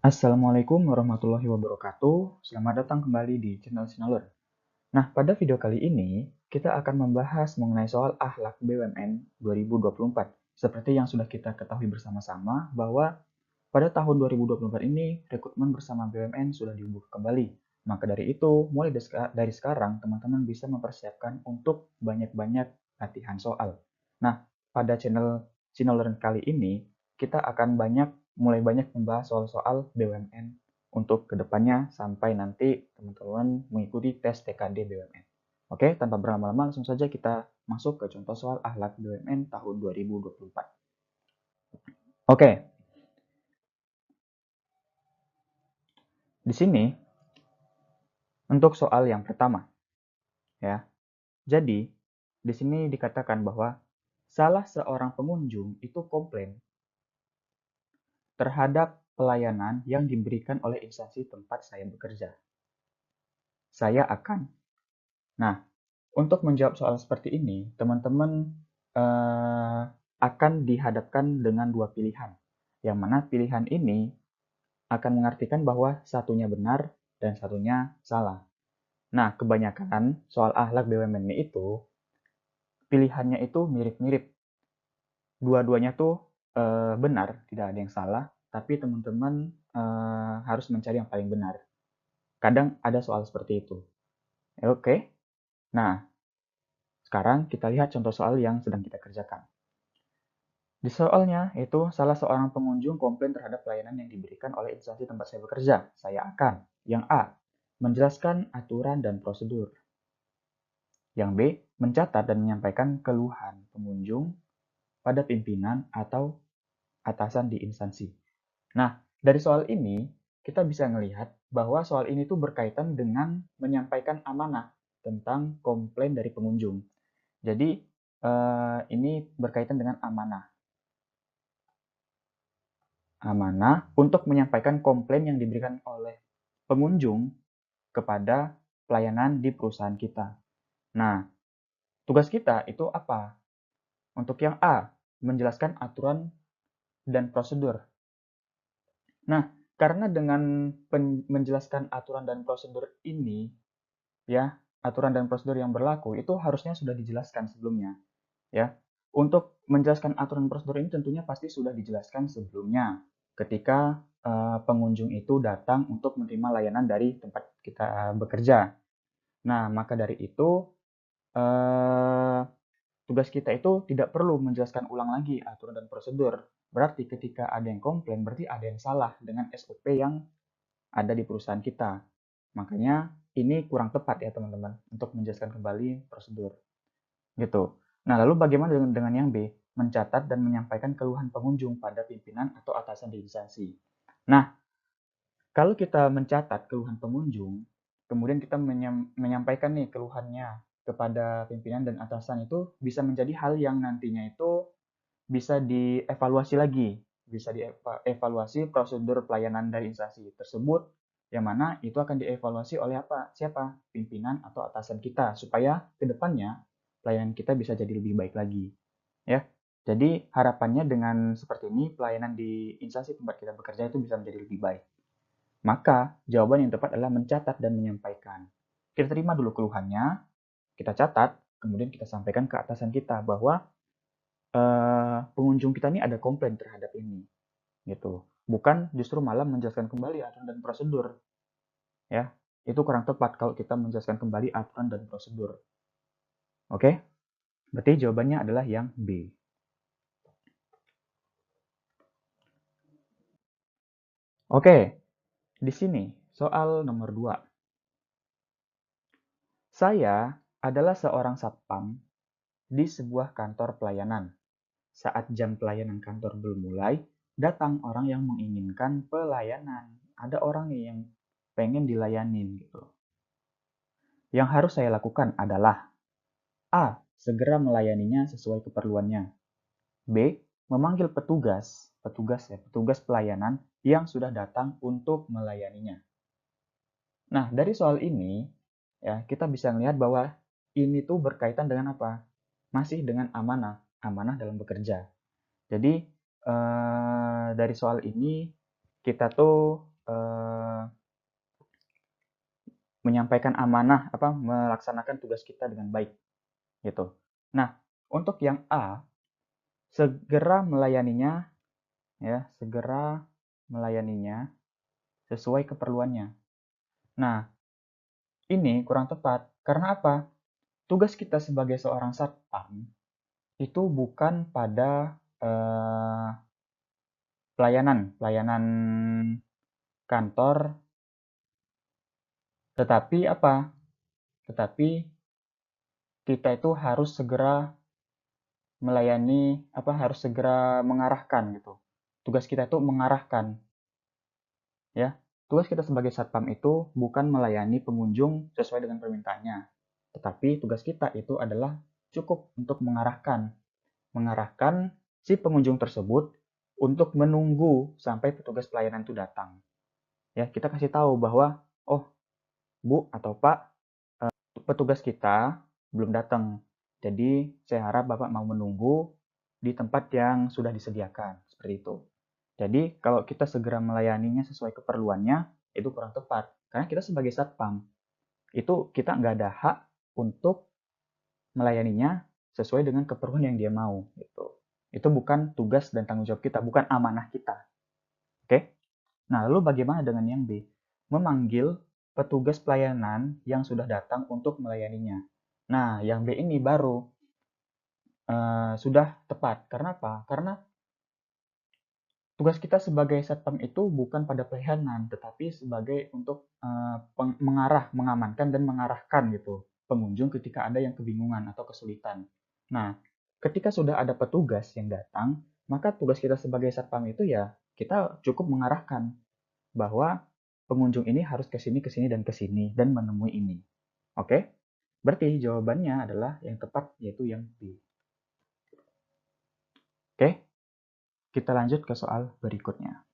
Assalamualaikum warahmatullahi wabarakatuh. Selamat datang kembali di channel Sinalur. Nah, pada video kali ini kita akan membahas mengenai soal akhlak BUMN 2024. Seperti yang sudah kita ketahui bersama-sama bahwa pada tahun 2024 ini rekrutmen bersama BUMN sudah dibuka kembali. Maka dari itu, mulai dari sekarang teman-teman bisa mempersiapkan untuk banyak-banyak latihan soal. Nah, pada channel Sinalur kali ini kita akan mulai banyak membahas soal-soal BUMN untuk kedepannya sampai nanti teman-teman mengikuti tes TKD BUMN. Oke, tanpa berlama-lama langsung saja kita masuk ke contoh soal akhlak BUMN tahun 2024. Oke, di sini untuk soal yang pertama, ya. Jadi, di sini dikatakan bahwa salah seorang pengunjung itu komplain terhadap pelayanan yang diberikan oleh instansi tempat saya bekerja. Saya akan. Nah, untuk menjawab soal seperti ini, teman-teman akan dihadapkan dengan dua pilihan. Yang mana pilihan ini akan mengartikan bahwa satunya benar dan satunya salah. Nah, kebanyakan soal akhlak BUMN itu pilihannya itu mirip-mirip. Dua-duanya tuh benar, tidak ada yang salah, tapi teman-teman harus mencari yang paling benar. Kadang ada soal seperti itu. Oke, nah sekarang kita lihat contoh soal yang sedang kita kerjakan. Di soalnya itu salah seorang pengunjung komplain terhadap pelayanan yang diberikan oleh instansi tempat saya bekerja. Saya akan. Yang A, menjelaskan aturan dan prosedur. Yang B, mencatat dan menyampaikan keluhan pengunjung pada pimpinan atau atasan di instansi. Nah, dari soal ini kita bisa melihat bahwa soal ini tuh berkaitan dengan menyampaikan amanah tentang komplain dari pengunjung. Jadi ini berkaitan dengan amanah. Amanah untuk menyampaikan komplain yang diberikan oleh pengunjung kepada pelayanan di perusahaan kita. Nah, tugas kita itu apa? Untuk yang A, menjelaskan aturan dan prosedur. Nah, karena dengan menjelaskan aturan dan prosedur ini, ya, aturan dan prosedur yang berlaku itu harusnya sudah dijelaskan sebelumnya, ya. Untuk menjelaskan aturan prosedur ini tentunya pasti sudah dijelaskan sebelumnya ketika pengunjung itu datang untuk menerima layanan dari tempat kita bekerja. Nah, maka dari itu tugas kita itu tidak perlu menjelaskan ulang lagi aturan dan prosedur. Berarti ketika ada yang komplain, berarti ada yang salah dengan SOP yang ada di perusahaan kita. Makanya ini kurang tepat ya teman-teman untuk menjelaskan kembali prosedur. Gitu. Nah, lalu bagaimana dengan yang B? Mencatat dan menyampaikan keluhan pengunjung pada pimpinan atau atasan di instansi. Nah, kalau kita mencatat keluhan pengunjung, kemudian kita menyampaikan nih keluhannya kepada pimpinan dan atasan itu bisa menjadi hal yang nantinya itu bisa dievaluasi lagi, bisa dievaluasi prosedur pelayanan dari instansi tersebut, yang mana itu akan dievaluasi oleh apa? Siapa? Pimpinan atau atasan kita, supaya kedepannya pelayanan kita bisa jadi lebih baik lagi. Ya, jadi harapannya dengan seperti ini, pelayanan di instansi tempat kita bekerja itu bisa menjadi lebih baik. Maka jawaban yang tepat adalah mencatat dan menyampaikan. Kita terima dulu keluhannya, kita catat, kemudian kita sampaikan ke atasan kita bahwa pengunjung kita ini ada komplain terhadap ini, gitu. Bukan justru malah menjelaskan kembali aturan dan prosedur, ya. Itu kurang tepat kalau kita menjelaskan kembali aturan dan prosedur. Oke? Berarti jawabannya adalah yang B. Oke, di sini soal nomor 2. Saya adalah seorang satpam di sebuah kantor pelayanan. Saat jam pelayanan kantor belum mulai, datang orang yang menginginkan pelayanan. Ada orang yang pengen dilayanin gitu. Yang harus saya lakukan adalah A. Segera melayaninya sesuai keperluannya. B. Memanggil petugas pelayanan yang sudah datang untuk melayaninya. Nah, dari soal ini ya kita bisa melihat bahwa ini tuh berkaitan dengan apa? Masih dengan amanah, amanah dalam bekerja. Jadi dari soal ini kita tuh menyampaikan amanah, melaksanakan tugas kita dengan baik gitu. Nah, untuk yang A, segera melayaninya ya, segera melayaninya sesuai keperluannya. Nah, ini kurang tepat. Karena apa? Tugas kita sebagai seorang satpam itu bukan pada pelayanan kantor, tetapi apa? Tetapi kita itu harus segera melayani, harus segera mengarahkan gitu. Tugas kita itu mengarahkan, ya. Tugas kita sebagai satpam itu bukan melayani pengunjung sesuai dengan permintaannya, tetapi tugas kita itu adalah cukup untuk mengarahkan si pengunjung tersebut untuk menunggu sampai petugas pelayanan itu datang. Ya, kita kasih tahu bahwa, oh, Bu atau Pak, petugas kita belum datang. Jadi, saya harap Bapak mau menunggu di tempat yang sudah disediakan. Seperti itu. Jadi, kalau kita segera melayaninya sesuai keperluannya, itu kurang tepat. Karena kita sebagai satpam, itu kita nggak ada hak untuk melayaninya sesuai dengan keperluan yang dia mau. Gitu. Itu bukan tugas dan tanggung jawab kita, bukan amanah kita. Oke? Nah, lalu bagaimana dengan yang B? Memanggil petugas pelayanan yang sudah datang untuk melayaninya. Nah, yang B ini baru sudah tepat. Karena apa? Karena tugas kita sebagai satpam itu bukan pada pelayanan, tetapi sebagai untuk mengarah, mengamankan dan mengarahkan gitu pengunjung ketika ada yang kebingungan atau kesulitan. Nah, ketika sudah ada petugas yang datang, maka tugas kita sebagai satpam itu ya kita cukup mengarahkan bahwa pengunjung ini harus ke sini, dan ke sini dan menemui ini. Oke? Berarti jawabannya adalah yang tepat yaitu yang B. Oke? Kita lanjut ke soal berikutnya.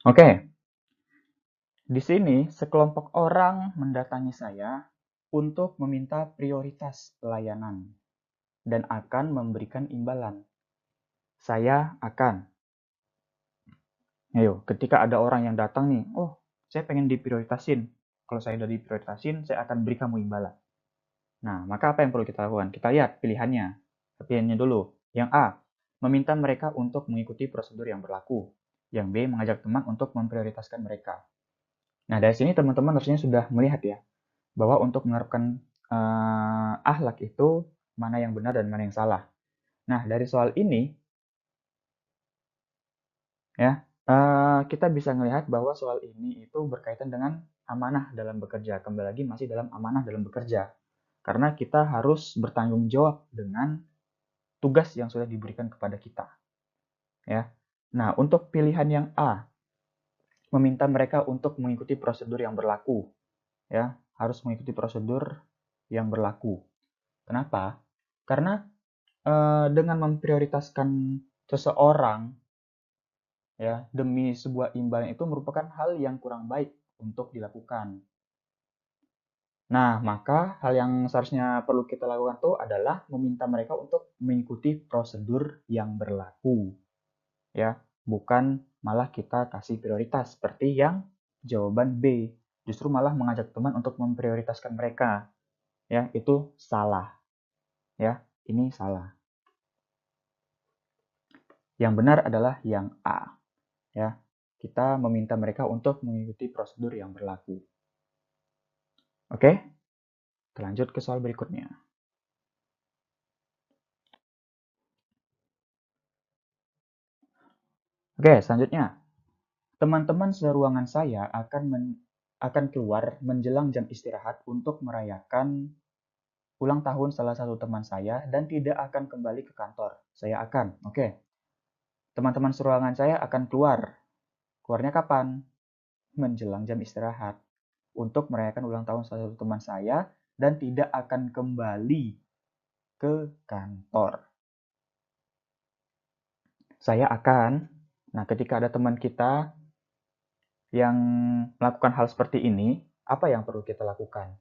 Oke. Di sini sekelompok orang mendatangi saya untuk meminta prioritas pelayanan dan akan memberikan imbalan. Saya akan. Ayo, ketika ada orang yang datang nih, oh, saya pengen diprioritasin. Kalau saya udah diprioritasin, saya akan beri kamu imbalan. Nah, maka apa yang perlu kita lakukan? Kita lihat pilihannya. Pilihannya dulu. Yang A, meminta mereka untuk mengikuti prosedur yang berlaku. Yang B, mengajak teman untuk memprioritaskan mereka. Nah, dari sini teman-teman harusnya sudah melihat ya, bahwa untuk menerapkan akhlak itu mana yang benar dan mana yang salah. Nah, dari soal ini, ya, kita bisa melihat bahwa soal ini itu berkaitan dengan amanah dalam bekerja. Kembali lagi masih dalam amanah dalam bekerja. Karena kita harus bertanggung jawab dengan tugas yang sudah diberikan kepada kita. Ya. Nah, untuk pilihan yang A, meminta mereka untuk mengikuti prosedur yang berlaku. Ya, harus mengikuti prosedur yang berlaku. Kenapa? Karena dengan memprioritaskan seseorang ya demi sebuah imbalan itu merupakan hal yang kurang baik untuk dilakukan. Nah, maka hal yang seharusnya perlu kita lakukan itu adalah meminta mereka untuk mengikuti prosedur yang berlaku. Ya, bukan malah kita kasih prioritas seperti yang jawaban B. Justru malah mengajak teman untuk memprioritaskan mereka. Ya, itu salah. Ya, ini salah. Yang benar adalah yang A. Ya, kita meminta mereka untuk mengikuti prosedur yang berlaku. Oke, kita lanjut ke soal berikutnya. Oke, selanjutnya. Teman-teman seruangan saya akan keluar menjelang jam istirahat untuk merayakan ulang tahun salah satu teman saya dan tidak akan kembali ke kantor. Saya akan. Oke. Teman-teman seruangan saya akan keluar. Keluarnya kapan? Menjelang jam istirahat untuk merayakan ulang tahun salah satu teman saya dan tidak akan kembali ke kantor. Saya akan. Nah, ketika ada teman kita yang melakukan hal seperti ini, apa yang perlu kita lakukan?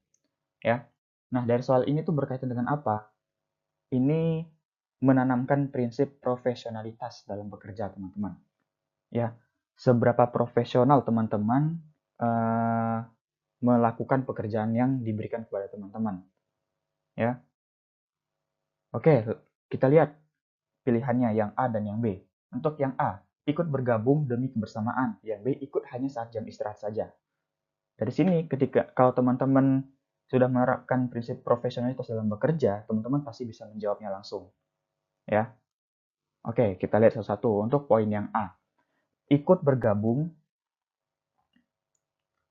Ya. Nah, dari soal ini tuh berkaitan dengan apa? Ini menanamkan prinsip profesionalitas dalam bekerja, teman-teman. Ya, seberapa profesional teman-teman melakukan pekerjaan yang diberikan kepada teman-teman. Ya, oke, kita lihat pilihannya yang A dan yang B. Untuk yang A, ikut bergabung demi kebersamaan. Yang B, ikut hanya saat jam istirahat saja. Dari sini, ketika kalau teman-teman sudah menerapkan prinsip profesionalitas dalam bekerja, teman-teman pasti bisa menjawabnya langsung. Ya, oke, kita lihat satu-satu. Untuk poin yang A, ikut bergabung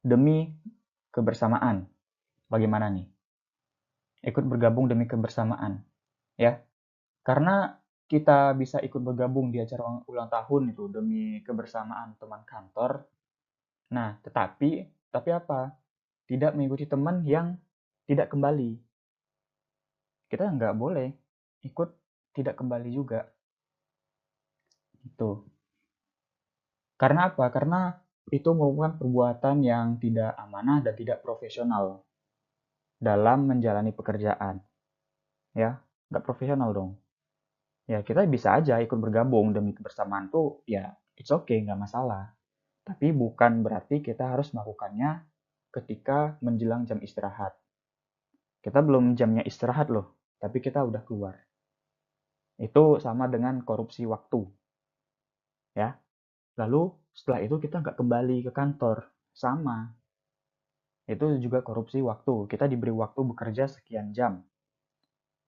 demi kebersamaan. Bagaimana nih? Ikut bergabung demi kebersamaan. Ya, karena kita bisa ikut bergabung di acara ulang tahun itu demi kebersamaan teman kantor. Nah, tapi apa? Tidak mengikuti teman yang tidak kembali. Kita nggak boleh ikut tidak kembali juga. Itu. Karena apa? Karena itu merupakan perbuatan yang tidak amanah dan tidak profesional dalam menjalani pekerjaan. Ya, nggak profesional dong. Ya, kita bisa aja ikut bergabung demi kebersamaan tuh, ya, it's okay, nggak masalah. Tapi bukan berarti kita harus melakukannya ketika menjelang jam istirahat. Kita belum jamnya istirahat loh, tapi kita udah keluar. Itu sama dengan korupsi waktu, ya. Lalu setelah itu kita nggak kembali ke kantor, sama. Itu juga korupsi waktu. Kita diberi waktu bekerja sekian jam,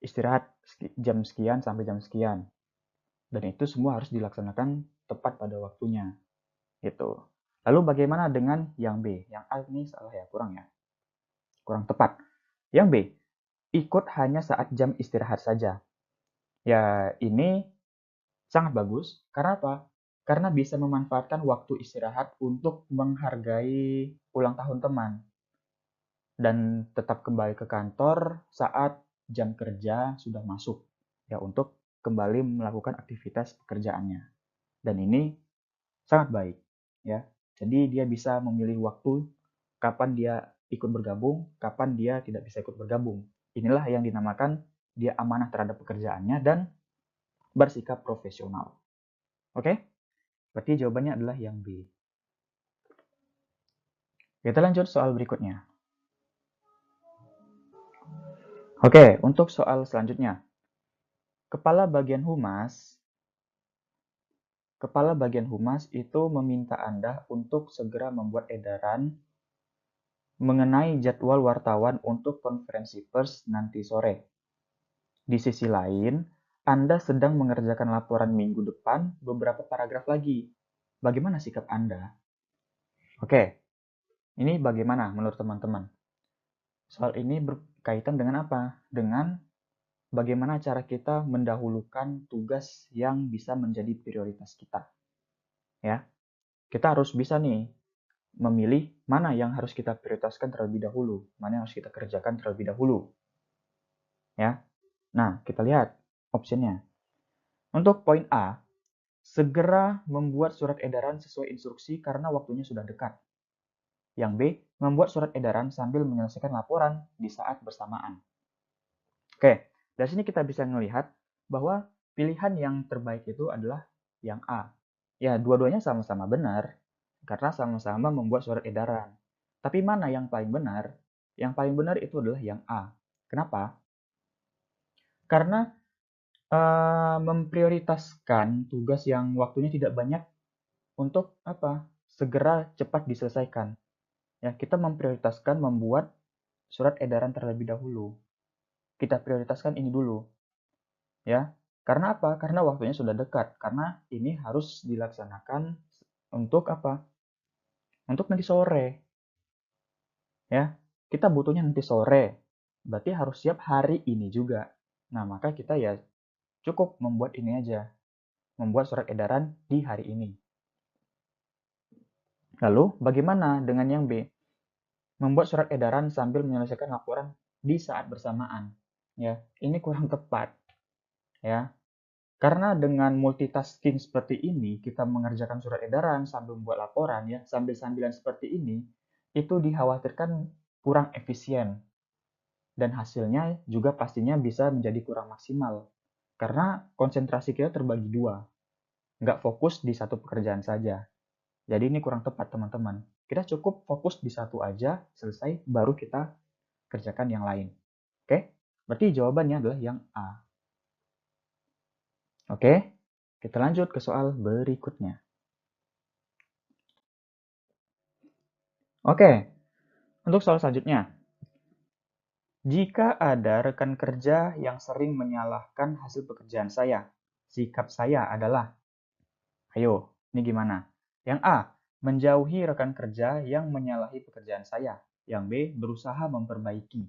istirahat jam sekian sampai jam sekian. Dan itu semua harus dilaksanakan tepat pada waktunya. Gitu. Lalu bagaimana dengan yang B? Yang A ini salah ya, kurang ya. Kurang tepat. Yang B, ikut hanya saat jam istirahat saja. Ya, ini sangat bagus. Karena apa? Karena bisa memanfaatkan waktu istirahat untuk menghargai ulang tahun teman. Dan tetap kembali ke kantor saat jam kerja sudah masuk. Ya, untuk kembali melakukan aktivitas pekerjaannya. Dan ini sangat baik. Ya, jadi dia bisa memilih waktu kapan dia ikut bergabung, kapan dia tidak bisa ikut bergabung. Inilah yang dinamakan dia amanah terhadap pekerjaannya dan bersikap profesional. Oke? Berarti jawabannya adalah yang B. Kita lanjut soal berikutnya. Oke, untuk soal selanjutnya. Kepala bagian humas Kepala bagian humas itu meminta Anda untuk segera membuat edaran mengenai jadwal wartawan untuk konferensi pers nanti sore. Di sisi lain, Anda sedang mengerjakan laporan minggu depan beberapa paragraf lagi. Bagaimana sikap Anda? Oke, ini bagaimana menurut teman-teman? Soal ini berkaitan dengan apa? Dengan bagaimana cara kita mendahulukan tugas yang bisa menjadi prioritas kita. Ya, kita harus bisa nih memilih mana yang harus kita prioritaskan terlebih dahulu, mana yang harus kita kerjakan terlebih dahulu. Ya, nah kita lihat optionnya. Untuk poin A, segera membuat surat edaran sesuai instruksi karena waktunya sudah dekat. Yang B, membuat surat edaran sambil menyelesaikan laporan di saat bersamaan. Oke, dari sini kita bisa melihat bahwa pilihan yang terbaik itu adalah yang A. Ya, dua-duanya sama-sama benar, karena sama-sama membuat surat edaran. Tapi mana yang paling benar? Yang paling benar itu adalah yang A. Kenapa? Karena memprioritaskan tugas yang waktunya tidak banyak untuk apa? Segera cepat diselesaikan. Ya, kita memprioritaskan membuat surat edaran terlebih dahulu. Kita prioritaskan ini dulu, ya. Karena apa? Karena waktunya sudah dekat. Karena ini harus dilaksanakan untuk apa? Untuk nanti sore, ya. Kita butuhnya nanti sore. Berarti harus siap hari ini juga. Nah, maka kita ya cukup membuat ini aja. Membuat surat edaran di hari ini. Lalu, bagaimana dengan yang B? Membuat surat edaran sambil menyelesaikan laporan di saat bersamaan. Ya, ini kurang tepat, ya. Karena dengan multitasking seperti ini, kita mengerjakan surat edaran sambil membuat laporan, ya, sambil-sambilan seperti ini, itu dikhawatirkan kurang efisien. Dan hasilnya juga pastinya bisa menjadi kurang maksimal. Karena konsentrasi kita terbagi dua. nggak fokus di satu pekerjaan saja. Jadi ini kurang tepat, teman-teman. Kita cukup fokus di satu aja, selesai, baru kita kerjakan yang lain. Oke? Berarti jawabannya adalah yang A. Oke? Kita lanjut ke soal berikutnya. Oke, untuk soal selanjutnya. Jika ada rekan kerja yang sering menyalahkan hasil pekerjaan saya, sikap saya adalah, ayo, ini gimana? Yang A, menjauhi rekan kerja yang menyalahi pekerjaan saya. Yang B, berusaha memperbaiki.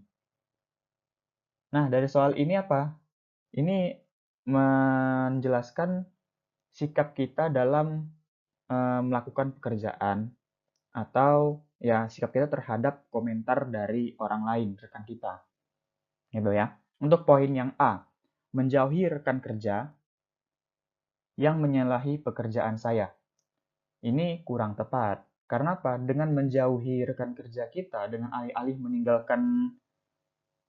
Nah, dari soal ini apa? Ini menjelaskan sikap kita dalam melakukan pekerjaan atau ya sikap kita terhadap komentar dari orang lain, rekan kita. Gitu ya. Untuk poin yang A, menjauhi rekan kerja yang menyalahi pekerjaan saya. Ini kurang tepat. Karena apa? Dengan menjauhi rekan kerja kita, dengan alih-alih meninggalkan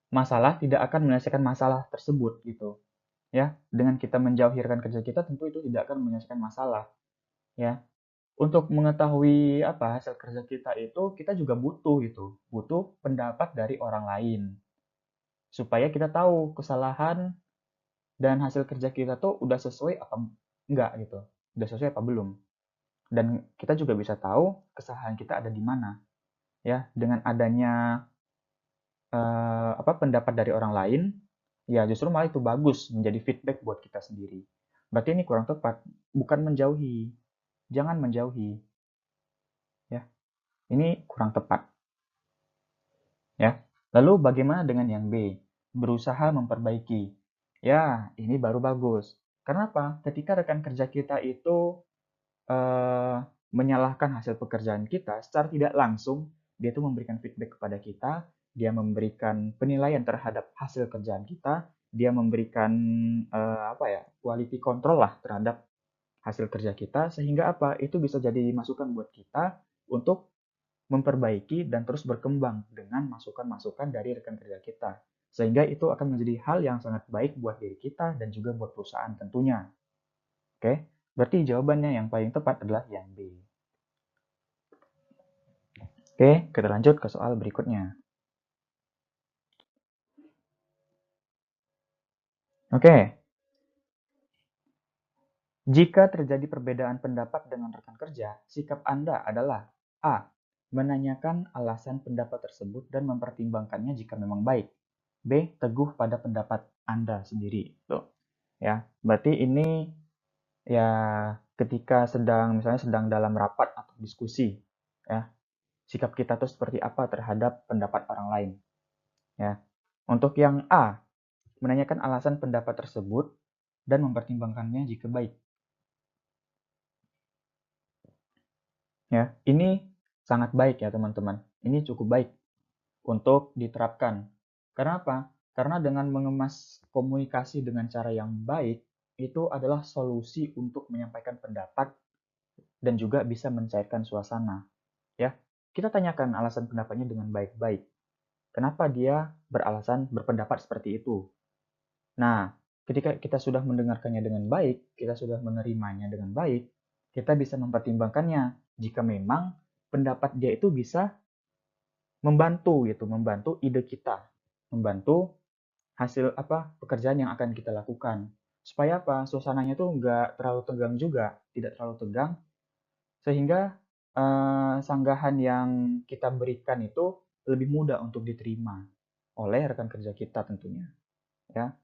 masalah, tidak akan menyelesaikan masalah tersebut gitu. Ya, dengan kita menjauhi rekan kerja kita, tentu itu tidak akan menyelesaikan masalah. Ya, untuk mengetahui apa hasil kerja kita itu, kita juga butuh gitu, butuh pendapat dari orang lain supaya kita tahu kesalahan dan hasil kerja kita tuh udah sesuai apa enggak gitu, udah sesuai apa belum. Dan kita juga bisa tahu kesalahan kita ada di mana. Ya, dengan adanya pendapat dari orang lain, ya justru malah itu bagus menjadi feedback buat kita sendiri. Berarti ini kurang tepat, bukan menjauhi, jangan menjauhi, ya. Ini kurang tepat, ya. Lalu bagaimana dengan yang B? Berusaha memperbaiki. Ya, ini baru bagus. Karena apa? Ketika rekan kerja kita itu eh, menyalahkan hasil pekerjaan kita, secara tidak langsung dia itu memberikan feedback kepada kita, dia memberikan penilaian terhadap hasil kerjaan kita, dia memberikan quality control lah terhadap hasil kerja kita, sehingga apa? Itu bisa jadi masukan buat kita untuk memperbaiki dan terus berkembang dengan masukan-masukan dari rekan kerja kita. Sehingga itu akan menjadi hal yang sangat baik buat diri kita dan juga buat perusahaan tentunya. Oke, berarti jawabannya yang paling tepat adalah yang B. Oke, kita lanjut ke soal berikutnya. Oke, jika terjadi perbedaan pendapat dengan rekan kerja, sikap Anda adalah A. Menanyakan alasan pendapat tersebut dan mempertimbangkannya jika memang baik. B. Teguh pada pendapat Anda sendiri. Tuh. Ya, berarti ini ya ketika misalnya sedang dalam rapat atau diskusi, ya, sikap kita tuh seperti apa terhadap pendapat orang lain, ya. Untuk yang A, menanyakan alasan pendapat tersebut dan mempertimbangkannya jika baik. Ya, ini sangat baik ya teman-teman. Ini cukup baik untuk diterapkan. Karena apa? Karena dengan mengemas komunikasi dengan cara yang baik, itu adalah solusi untuk menyampaikan pendapat dan juga bisa mencairkan suasana. Ya, kita tanyakan alasan pendapatnya dengan baik-baik. Kenapa dia berpendapat seperti itu? Nah, ketika kita sudah mendengarkannya dengan baik, kita sudah menerimanya dengan baik, kita bisa mempertimbangkannya jika memang pendapat dia itu bisa membantu gitu, membantu ide kita, membantu hasil pekerjaan yang akan kita lakukan. Supaya apa? Suasananya tuh nggak terlalu tegang juga, tidak terlalu tegang, sehingga sanggahan yang kita berikan itu lebih mudah untuk diterima oleh rekan kerja kita tentunya. Ya,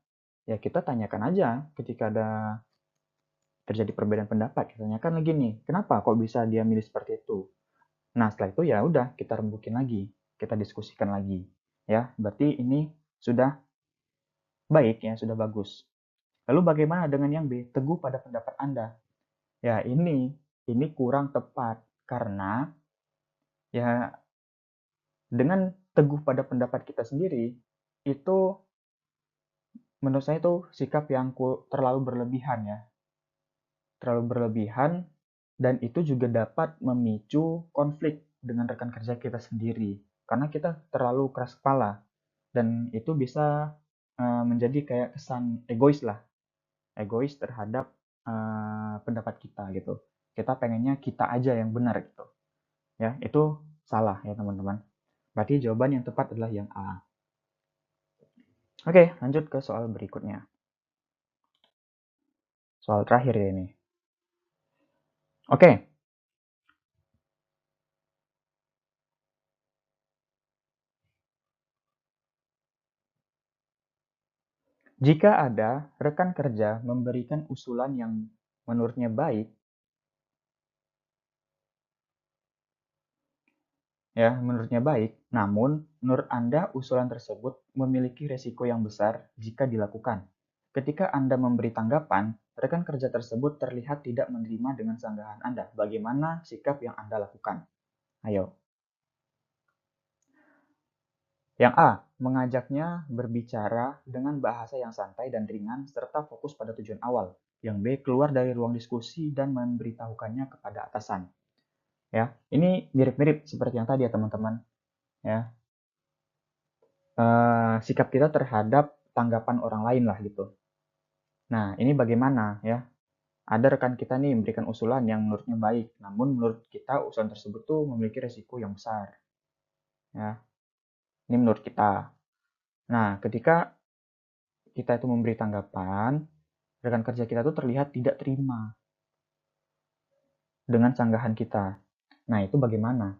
ya kita tanyakan aja ketika ada terjadi perbedaan pendapat, kita tanyakan lagi nih, kenapa kok bisa dia milih seperti itu? Nah, setelah itu ya udah kita rembukin lagi, kita diskusikan lagi. Ya, berarti ini sudah baik ya, sudah bagus. Lalu bagaimana dengan yang B? Teguh pada pendapat Anda. Ya, ini kurang tepat karena ya dengan teguh pada pendapat kita sendiri itu menurut saya itu sikap yang terlalu berlebihan ya. Terlalu berlebihan dan itu juga dapat memicu konflik dengan rekan kerja kita sendiri karena kita terlalu keras kepala dan itu bisa menjadi kayak kesan egois lah, egois terhadap pendapat kita gitu. Kita pengennya kita aja yang benar gitu. Ya, itu salah ya teman-teman. Berarti jawaban yang tepat adalah yang A. Oke, lanjut ke soal berikutnya. Soal terakhir ya ini. Oke. Jika ada rekan kerja memberikan usulan yang menurutnya baik, namun menurut Anda usulan tersebut memiliki resiko yang besar jika dilakukan. Ketika Anda memberi tanggapan, rekan kerja tersebut terlihat tidak menerima dengan sanggahan Anda. Bagaimana sikap yang Anda lakukan? Ayo. Yang A, mengajaknya berbicara dengan bahasa yang santai dan ringan serta fokus pada tujuan awal. Yang B, keluar dari ruang diskusi dan memberitahukannya kepada atasan. Ya, ini mirip-mirip seperti yang tadi ya teman-teman. Ya, sikap kita terhadap tanggapan orang lain lah gitu. Nah, ini bagaimana ya? Ada rekan kita nih memberikan usulan yang menurutnya baik, namun menurut kita usulan tersebut tuh memiliki resiko yang besar. Ya, ini menurut kita. Nah, ketika kita itu memberi tanggapan, rekan kerja kita tuh terlihat tidak terima dengan sanggahan kita. Nah, itu bagaimana?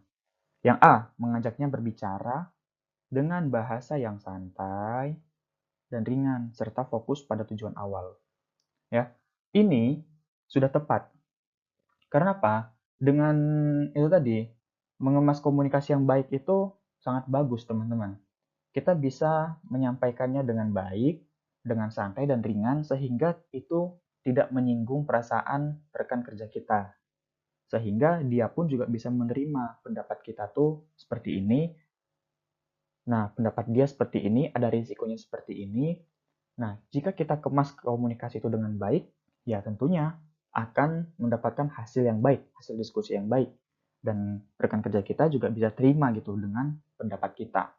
Yang A, mengajaknya berbicara dengan bahasa yang santai dan ringan, serta fokus pada tujuan awal. Ya, ini sudah tepat. Karena apa? Dengan itu tadi, mengemas komunikasi yang baik itu sangat bagus, teman-teman. Kita bisa menyampaikannya dengan baik, dengan santai dan ringan, sehingga itu tidak menyinggung perasaan rekan kerja kita. Sehingga dia pun juga bisa menerima pendapat kita tuh seperti ini. Nah, pendapat dia seperti ini, ada risikonya seperti ini. Nah, jika kita kemas komunikasi itu dengan baik, ya tentunya akan mendapatkan hasil yang baik, hasil diskusi yang baik. Dan rekan kerja kita juga bisa terima gitu dengan pendapat kita.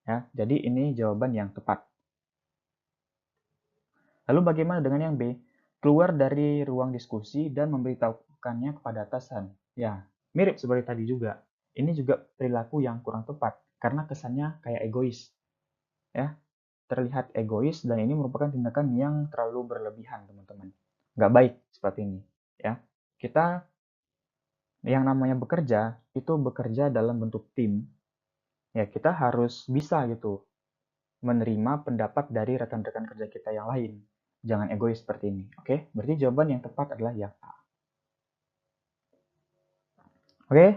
Ya, jadi ini jawaban yang tepat. Lalu bagaimana dengan yang B? Keluar dari ruang diskusi dan memberitahukannya kepada atasan. Ya, mirip seperti tadi juga. Ini juga perilaku yang kurang tepat karena kesannya kayak egois. Ya, terlihat egois dan ini merupakan tindakan yang terlalu berlebihan, teman-teman. Nggak baik seperti ini. Ya, kita yang namanya bekerja itu bekerja dalam bentuk tim. Ya, kita harus bisa gitu menerima pendapat dari rekan-rekan kerja kita yang lain. Jangan egois seperti ini. Oke, berarti jawaban yang tepat adalah yang A. Oke?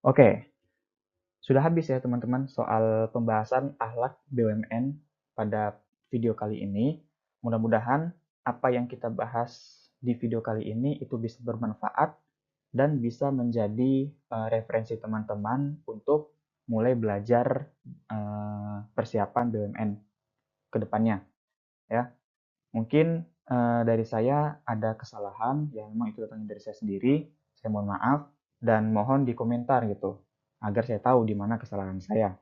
Oke. Sudah habis ya teman-teman soal pembahasan akhlak BUMN pada video kali ini. Mudah-mudahan apa yang kita bahas di video kali ini itu bisa bermanfaat dan bisa menjadi referensi teman-teman untuk mulai belajar persiapan BUMN ke depannya. Ya, mungkin dari saya ada kesalahan yang memang itu datangnya dari saya sendiri. Saya mohon maaf dan mohon di komentar gitu agar saya tahu di mana kesalahan saya.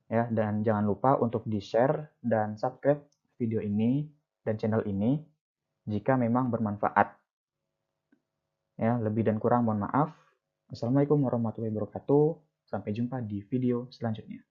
Ya, dan jangan lupa untuk di-share dan subscribe video ini dan channel ini jika memang bermanfaat. Ya, lebih dan kurang mohon maaf. Assalamualaikum warahmatullahi wabarakatuh. Sampai jumpa di video selanjutnya.